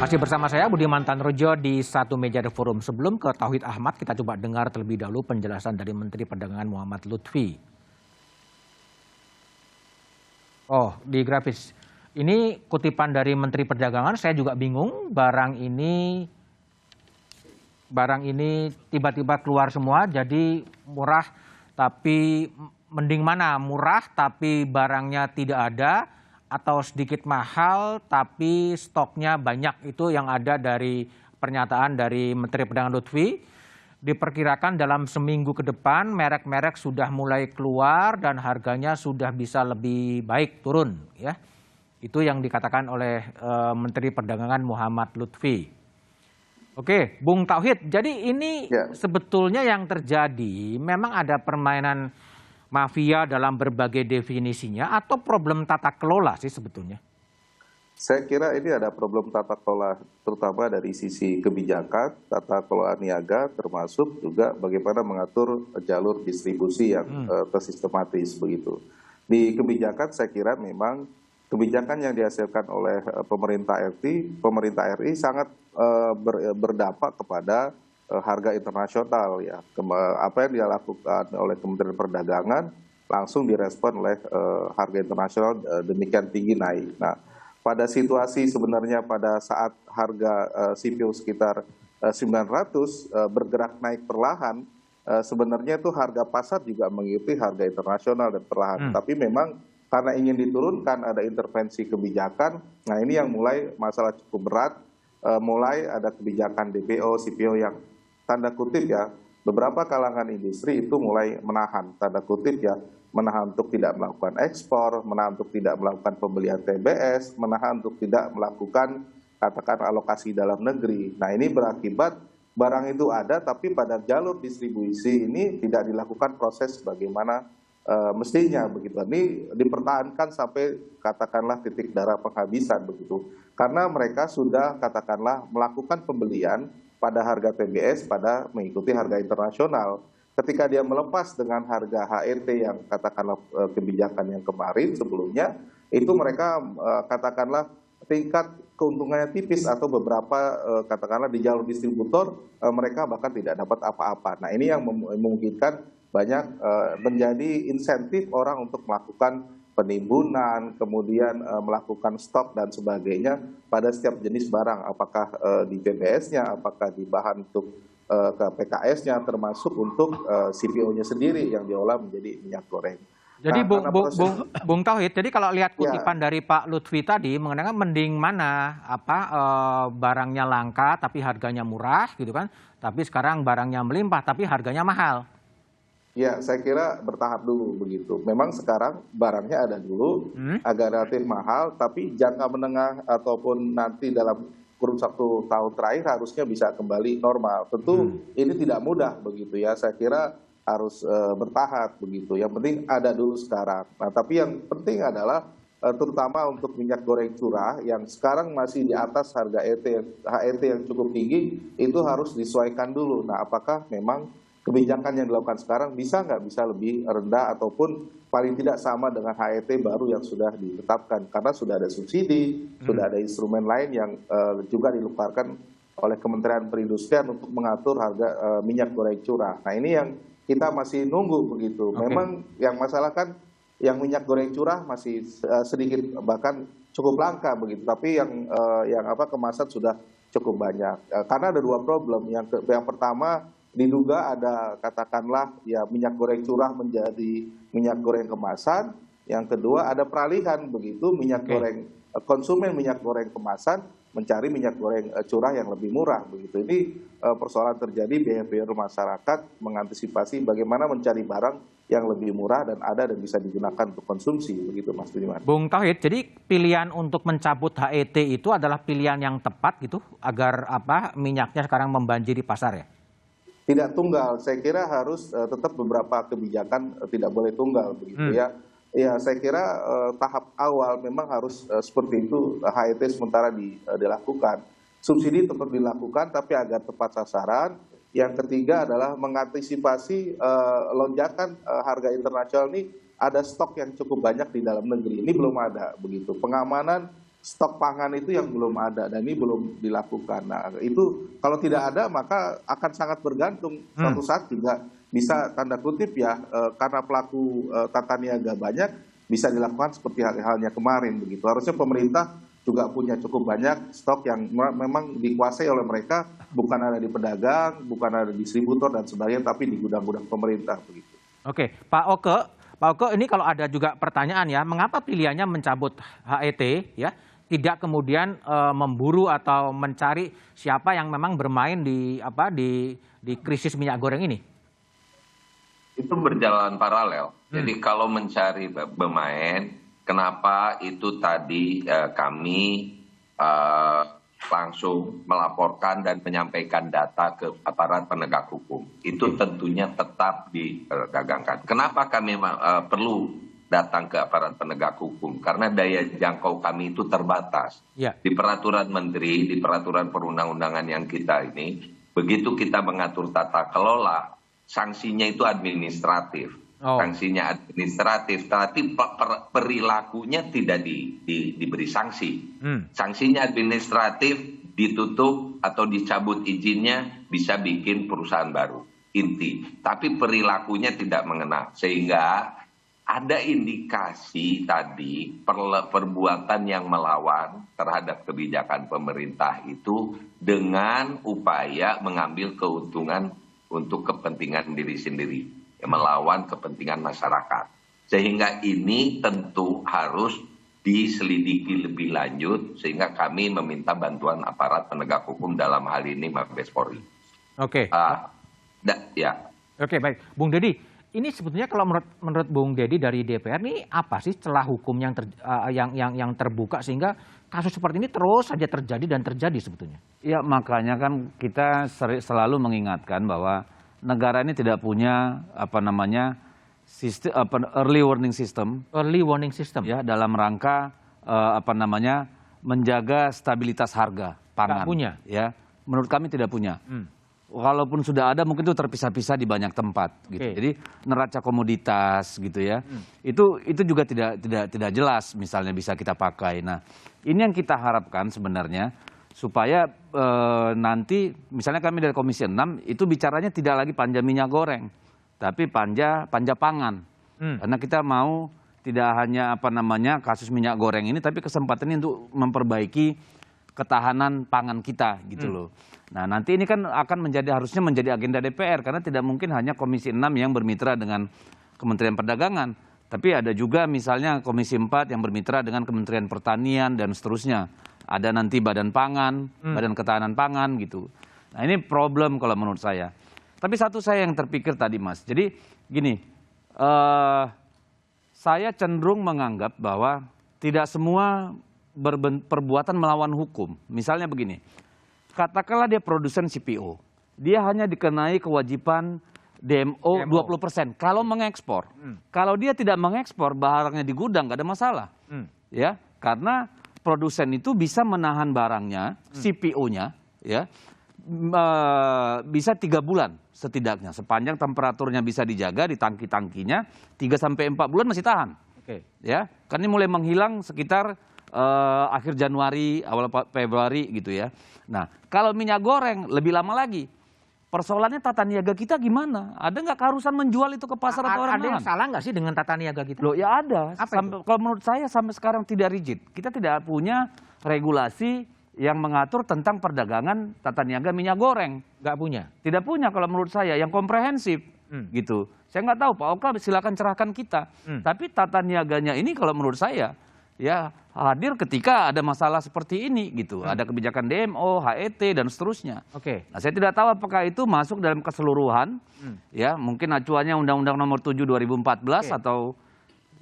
Masih bersama saya Budiman Tanrojo di Satu Meja The Forum. Sebelum ke Tauhid Ahmad, kita coba dengar terlebih dahulu penjelasan dari Menteri Perdagangan Muhammad Lutfi. Oh, di grafis. Ini kutipan dari Menteri Perdagangan, saya juga bingung. Barang ini tiba-tiba keluar semua, jadi murah tapi mending mana? Murah tapi barangnya tidak ada, atau sedikit mahal tapi stoknya banyak. Itu yang ada dari pernyataan dari Menteri Perdagangan Lutfi. Diperkirakan dalam seminggu ke depan merek-merek sudah mulai keluar dan harganya sudah bisa lebih baik turun, ya. Itu yang dikatakan oleh Menteri Perdagangan Muhammad Lutfi. Oke, Bung Tauhid, jadi ini sebetulnya yang terjadi memang ada permainan mafia dalam berbagai definisinya atau problem tata kelola sih sebetulnya? Saya kira ini ada problem tata kelola terutama dari sisi kebijakan, tata kelola niaga, termasuk juga bagaimana mengatur jalur distribusi yang tersistematis begitu. Di kebijakan saya kira memang kebijakan yang dihasilkan oleh pemerintah RI sangat berdampak kepada harga internasional ya. Apa yang dilakukan oleh Kementerian Perdagangan langsung direspon oleh harga internasional demikian tinggi naik. Nah, pada situasi sebenarnya pada saat harga CPO sekitar 900 bergerak naik perlahan, sebenarnya itu harga pasar juga mengikuti harga internasional dan perlahan. Tapi memang karena ingin diturunkan ada intervensi kebijakan, nah ini yang mulai masalah cukup berat, mulai ada kebijakan DPO, CPO yang tanda kutip ya, beberapa kalangan industri itu mulai menahan, tanda kutip ya, menahan untuk tidak melakukan ekspor, menahan untuk tidak melakukan pembelian TBS, menahan untuk tidak melakukan katakan alokasi dalam negeri. Nah ini berakibat barang itu ada tapi pada jalur distribusi ini tidak dilakukan proses bagaimana mestinya begitu. Ini dipertahankan sampai katakanlah titik darah penghabisan begitu. Karena mereka sudah katakanlah melakukan pembelian pada harga TBS pada mengikuti harga internasional. Ketika dia melepas dengan harga HET yang katakanlah kebijakan yang kemarin sebelumnya, itu mereka katakanlah tingkat keuntungannya tipis atau beberapa katakanlah di jalur distributor mereka bahkan tidak dapat apa-apa. Nah ini yang memungkinkan banyak menjadi insentif orang untuk melakukan penimbunan, kemudian melakukan stok dan sebagainya pada setiap jenis barang, apakah di TBS-nya, apakah di bahan untuk ke PKS-nya, termasuk untuk CPO-nya sendiri yang diolah menjadi minyak goreng. Jadi Bung Tauhid, jadi kalau lihat kutipan dari Pak Lutfi tadi mengenai mending mana barangnya langka tapi harganya murah gitu kan, tapi sekarang barangnya melimpah tapi harganya mahal. Ya, saya kira bertahap dulu begitu. Memang sekarang barangnya ada dulu, agak relatif mahal, tapi jangka menengah ataupun nanti dalam kurun 1 tahun terakhir harusnya bisa kembali normal. Tentu ini tidak mudah begitu ya. Saya kira harus bertahap begitu. Yang penting ada dulu sekarang. Nah, tapi yang penting adalah terutama untuk minyak goreng curah yang sekarang masih di atas harga HET yang cukup tinggi, itu harus disesuaikan dulu. Nah, apakah memang kebijakan yang dilakukan sekarang bisa nggak bisa lebih rendah ataupun paling tidak sama dengan HET baru yang sudah ditetapkan, karena sudah ada subsidi, sudah ada instrumen lain yang juga diluarkan oleh Kementerian Perindustrian untuk mengatur harga minyak goreng curah. Nah ini yang kita masih nunggu begitu. Memang yang masalah kan yang minyak goreng curah masih sedikit bahkan cukup langka begitu, tapi yang kemasan sudah cukup banyak. Karena ada 2 problem. Yang pertama diduga ada katakanlah ya minyak goreng curah menjadi minyak goreng kemasan. Yang kedua ada peralihan begitu minyak goreng konsumen minyak goreng kemasan mencari minyak goreng curah yang lebih murah begitu. Ini persoalan terjadi behavior masyarakat mengantisipasi bagaimana mencari barang yang lebih murah dan ada dan bisa digunakan untuk konsumsi begitu Mas Budiman. Bung Tauhid, jadi pilihan untuk mencabut HET itu adalah pilihan yang tepat gitu agar minyaknya sekarang membanjiri pasar ya? Tidak tunggal, saya kira harus tetap beberapa kebijakan tidak boleh tunggal begitu ya. Ya saya kira tahap awal memang harus seperti itu, HET sementara dilakukan. Subsidi tetap dilakukan tapi agar tepat sasaran. Yang ketiga adalah mengantisipasi lonjakan harga internasional ini, ada stok yang cukup banyak di dalam negeri. Ini belum ada begitu. Pengamanan stok pangan itu yang belum ada dan ini belum dilakukan. Nah, itu kalau tidak ada maka akan sangat bergantung. Suatu saat juga bisa tanda kutip ya, karena pelaku tata niaga banyak, bisa dilakukan seperti halnya kemarin begitu. Harusnya pemerintah juga punya cukup banyak stok yang memang dikuasai oleh mereka, bukan ada di pedagang, bukan ada di distributor dan sebagainya, tapi di gudang-gudang pemerintah begitu. Oke, Pak Oke, ini kalau ada juga pertanyaan ya, mengapa pilihannya mencabut HET ya, tidak kemudian memburu atau mencari siapa yang memang bermain di krisis minyak goreng ini? Itu berjalan paralel. Jadi kalau mencari pemain, kenapa itu tadi kami langsung melaporkan dan menyampaikan data ke aparat penegak hukum. Itu tentunya tetap didagangkan. Kenapa kami perlu datang ke aparat penegak hukum? Karena daya jangkau kami itu terbatas. Ya. Di peraturan menteri, di peraturan perundang-undangan yang kita ini, begitu kita mengatur tata kelola, sanksinya itu administratif. Sanksinya administratif, tapi perilakunya tidak diberi sanksi. Sanksinya administratif, ditutup atau dicabut izinnya, bisa bikin perusahaan baru. Inti. Tapi perilakunya tidak mengena. Sehingga ada indikasi tadi perbuatan yang melawan terhadap kebijakan pemerintah itu dengan upaya mengambil keuntungan untuk kepentingan diri sendiri, melawan kepentingan masyarakat. Sehingga ini tentu harus diselidiki lebih lanjut, sehingga kami meminta bantuan aparat penegak hukum dalam hal ini Mabes Polri. Oke. Ya. Oke, baik. Bung Deddy, ini sebetulnya kalau menurut Bung Deddy dari DPR ini apa sih celah hukum yang terbuka sehingga kasus seperti ini terus saja terjadi dan terjadi sebetulnya? Ya, makanya kan kita selalu mengingatkan bahwa negara ini tidak punya sistem early warning system. Early warning system. Ya, dalam rangka menjaga stabilitas harga pangan. Tidak punya. Ya, menurut kami tidak punya. Walaupun sudah ada, mungkin itu terpisah-pisah di banyak tempat gitu. Jadi neraca komoditas gitu ya. Itu juga tidak jelas misalnya bisa kita pakai. Nah, ini yang kita harapkan sebenarnya supaya nanti misalnya kami dari Komisi 6 itu bicaranya tidak lagi panja minyak goreng, tapi panja pangan. Karena kita mau tidak hanya kasus minyak goreng ini, tapi kesempatan ini untuk memperbaiki ketahanan pangan kita gitu loh. Nah, nanti ini kan akan harusnya menjadi agenda DPR karena tidak mungkin hanya Komisi 6 yang bermitra dengan Kementerian Perdagangan, tapi ada juga misalnya Komisi 4 yang bermitra dengan Kementerian Pertanian dan seterusnya. Ada nanti Badan Pangan, Badan Ketahanan Pangan gitu. Nah, ini problem kalau menurut saya. Tapi satu saya yang terpikir tadi, Mas. Jadi gini, saya cenderung menganggap bahwa tidak semua perbuatan melawan hukum. Misalnya begini, katakanlah dia produsen CPO, dia hanya dikenai kewajiban DMO 20% kalau mengekspor. Kalau dia tidak mengekspor, barangnya di gudang nggak ada masalah, ya, karena produsen itu bisa menahan barangnya, CPO-nya, ya, bisa 3 bulan setidaknya, sepanjang temperaturnya bisa dijaga di tangki-tangkinya 3-4 bulan masih tahan, ya, kan ini mulai menghilang sekitar akhir Januari, awal Februari gitu ya. Nah, kalau minyak goreng lebih lama lagi. Persoalannya tata niaga kita gimana? Ada nggak keharusan menjual itu ke pasar atau orang lain? Ada yang salah nggak sih dengan tata niaga kita? Loh ya ada. Kalau menurut saya sampai sekarang tidak rigid. Kita tidak punya regulasi yang mengatur tentang perdagangan tata niaga minyak goreng. Nggak punya? Tidak punya kalau menurut saya, yang komprehensif gitu. Saya nggak tahu, Pak Oka silakan cerahkan kita. Tapi tata niaganya ini kalau menurut saya, ya hadir ketika ada masalah seperti ini gitu. Ada kebijakan DMO, HET dan seterusnya. Nah, saya tidak tahu apakah itu masuk dalam keseluruhan. Ya, mungkin acuannya Undang-Undang Nomor 7 2014 atau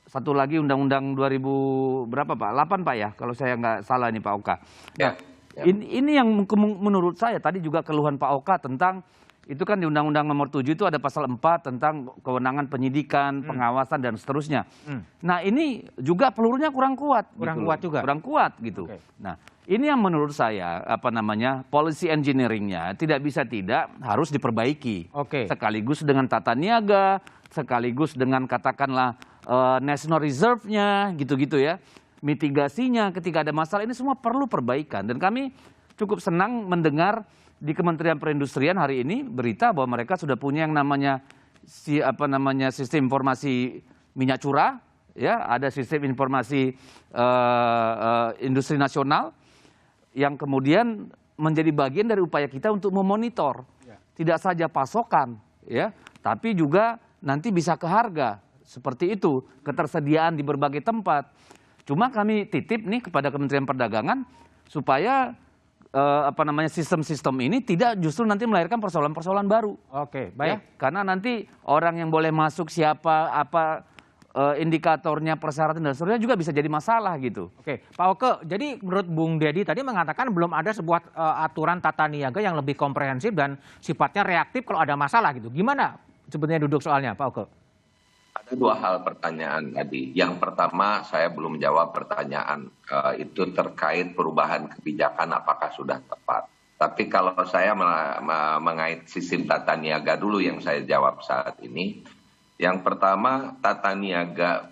satu lagi Undang-Undang 2000 berapa Pak? 8 Pak ya, kalau saya nggak salah ini Pak Oka. Nah, ini yang menurut saya tadi juga keluhan Pak Oka tentang itu kan di Undang-Undang Nomor 7 itu ada pasal 4 tentang kewenangan penyidikan, pengawasan dan seterusnya. Nah, ini juga pelurunya kurang kuat. Kurang kuat gitu. Nah, ini yang menurut saya policy engineering-nya tidak bisa tidak harus diperbaiki. Sekaligus dengan tata niaga, sekaligus dengan katakanlah national reserve-nya gitu-gitu ya. mitigasinya ketika ada masalah, ini semua perlu perbaikan. Dan kami cukup senang mendengar di Kementerian Perindustrian hari ini berita bahwa mereka sudah punya yang namanya sistem informasi minyak curah, ya, ada sistem informasi industri nasional yang kemudian menjadi bagian dari upaya kita untuk memonitor tidak saja pasokan, ya, tapi juga nanti bisa ke harga, seperti itu, ketersediaan di berbagai tempat. Cuma kami titip nih kepada Kementerian Perdagangan supaya sistem-sistem ini tidak justru nanti melahirkan persoalan-persoalan baru. Oke, baik. Ya, karena nanti orang yang boleh masuk siapa, apa indikatornya, persyaratan dan seterusnya juga bisa jadi masalah gitu. Oke, Pak Oke, jadi menurut Bung Dedi tadi mengatakan belum ada sebuah aturan tata niaga yang lebih komprehensif dan sifatnya reaktif kalau ada masalah gitu. Gimana sebetulnya duduk soalnya, Pak Oke? Ada dua hal pertanyaan tadi. Yang pertama, saya belum jawab pertanyaan itu terkait perubahan kebijakan apakah sudah tepat. Tapi kalau saya mengait sistem tata niaga dulu yang saya jawab saat ini. Yang pertama, tata niaga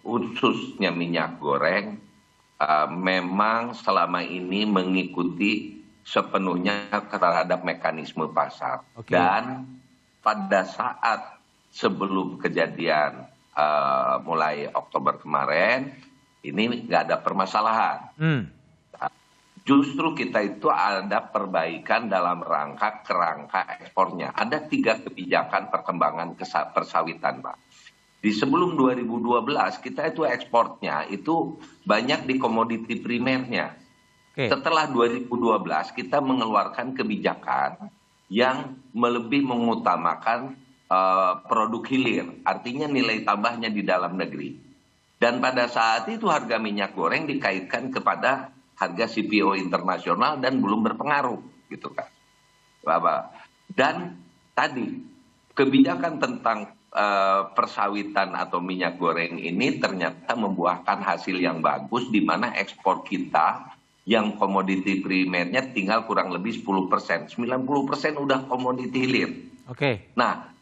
khususnya minyak goreng memang selama ini mengikuti sepenuhnya terhadap mekanisme pasar. Dan pada saat sebelum kejadian mulai Oktober kemarin, ini nggak ada permasalahan. Justru kita itu ada perbaikan dalam kerangka ekspornya. Ada 3 kebijakan perkembangan persawitan, Pak. Di sebelum 2012 kita itu ekspornya itu banyak di komoditi primernya. Setelah 2012 kita mengeluarkan kebijakan yang lebih mengutamakan produk hilir, artinya nilai tambahnya di dalam negeri. Dan pada saat itu harga minyak goreng dikaitkan kepada harga CPO internasional dan belum berpengaruh, gitu kan. Dan tadi kebijakan tentang persawitan atau minyak goreng ini ternyata membuahkan hasil yang bagus, di mana ekspor kita yang komoditi primernya tinggal kurang lebih 10%, 90% udah komoditi hilir. Nah,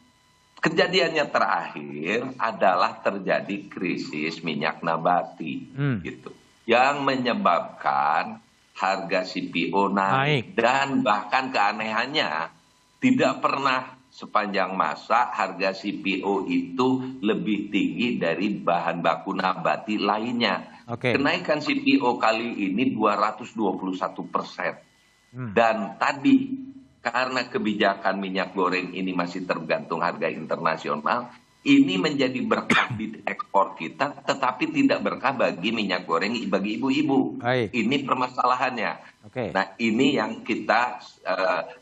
kejadiannya terakhir adalah terjadi krisis minyak nabati, gitu, yang menyebabkan harga CPO naik. Dan bahkan keanehannya tidak pernah sepanjang masa harga CPO itu lebih tinggi dari bahan baku nabati lainnya. Kenaikan CPO kali ini 221%. Dan tadi karena kebijakan minyak goreng ini masih tergantung harga internasional, ini menjadi berkah di ekspor kita, tetapi tidak berkah bagi minyak goreng bagi ibu-ibu. Ini permasalahannya. Nah, ini yang kita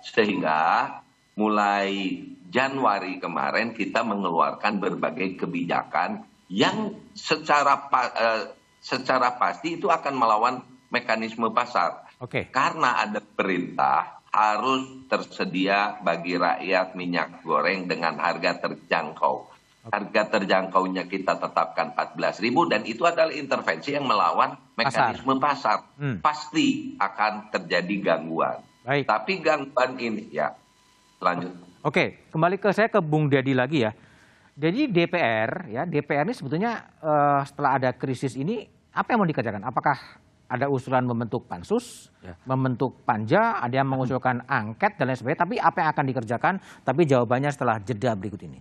sehingga mulai Januari kemarin kita mengeluarkan berbagai kebijakan yang secara pasti itu akan melawan mekanisme pasar. Karena ada perintah harus tersedia bagi rakyat minyak goreng dengan harga terjangkau. Harga terjangkaunya kita tetapkan 14.000 dan itu adalah intervensi yang melawan mekanisme pasar. Pasti akan terjadi gangguan. Tapi gangguan ini ya lanjut. Kembali ke saya ke Bung Dedi lagi ya. Jadi DPR ini sebetulnya setelah ada krisis ini apa yang mau dikerjakan? Apakah ada usulan membentuk pansus, membentuk panja, ada yang mengusulkan angket dan lain sebagainya. Tapi apa yang akan dikerjakan? Tapi jawabannya setelah jeda berikut ini.